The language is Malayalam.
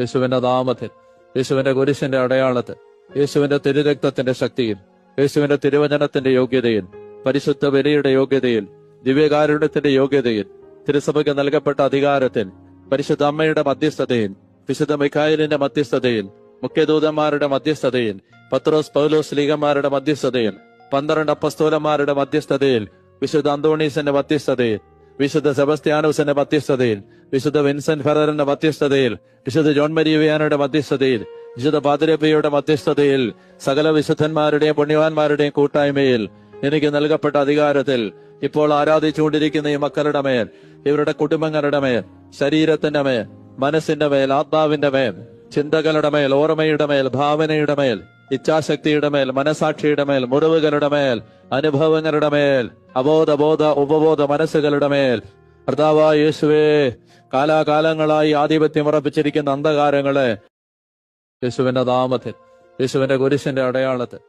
യേശുവിന്റെ നാമത്തിൽ, യേശുവിന്റെ കുരിശിന്റെ അടയാളത്തിൽ, യേശുവിന്റെ തിരുരക്തത്തിന്റെ ശക്തിയിൽ, യേശുവിന്റെ തിരുവചനത്തിന്റെ യോഗ്യതയിൽ, പരിശുദ്ധ ബലിയുടെ യോഗ്യതയിൽ, ദിവ്യകാരുണ്യത്തിന്റെ യോഗ്യതയിൽ, തിരുസഭയ്ക്ക് നൽകപ്പെട്ട അധികാരത്തിൽ, പരിശുദ്ധ അമ്മയുടെ മധ്യസ്ഥതയിൽ, വിശുദ്ധ മിഖായേലിന്റെ മധ്യസ്ഥതയിൽ, മുഖ്യദൂതന്മാരുടെ മധ്യസ്ഥതയിൽ, പത്രോസ് പൗലോസ് ലീഗന്മാരുടെ മധ്യസ്ഥതയിൽ, 12 അപ്പസ്തോലന്മാരുടെ മധ്യസ്ഥതയിൽ, വിശുദ്ധ അന്തോണീസിന്റെ മധ്യസ്ഥതയിൽ, വിശുദ്ധ സെബസ്ത്യാനോസിന്റെ മധ്യസ്ഥതയിൽ, വിശുദ്ധ വിൻസെന്റ് ഫെററിന്റെ മധ്യസ്ഥതയിൽ, വിശുദ്ധ ജോൺ മരിയവിയാനയുടെ മധ്യസ്ഥതയിൽ, വിശുദ്ധ പാതിരപ്പയുടെ മധ്യസ്ഥതയിൽ, സകല വിശുദ്ധന്മാരുടെയും പുണ്യവാന്മാരുടെയും കൂട്ടായ്മയിൽ എനിക്ക് നൽകപ്പെട്ട അധികാരത്തിൽ ഇപ്പോൾ ആരാധിച്ചുകൊണ്ടിരിക്കുന്ന ഈ മക്കളുടെ മേൽ, ഇവരുടെ കുടുംബങ്ങളുടെ മേൽ, ശരീരത്തിന്റെ മേൽ, മനസ്സിന്റെ മേൽ, ആത്മാവിന്റെ മേൽ, ചിന്തകളുടെ മേൽ, ഓർമ്മയുടെ മേൽ, ഭാവനയുടെ മേൽ, ഇച്ഛാശക്തിയുടെ മേൽ, മനസാക്ഷിയുടെ മേൽ, മുറിവുകളുടെ മേൽ, അനുഭവങ്ങളുടെ മേൽ, അബോധ ഉപബോധ മനസ്സുകളുടെ മേൽ കർത്താവായ യേശുവേ, കാലാകാലങ്ങളായി ആധിപത്യം ഉറപ്പിച്ചിരിക്കുന്ന അന്ധകാരങ്ങളെ യേശുവിന്റെ നാമത്തിൽ, യേശുവിന്റെ കുരിശിന്റെ അടയാളത്തിൽ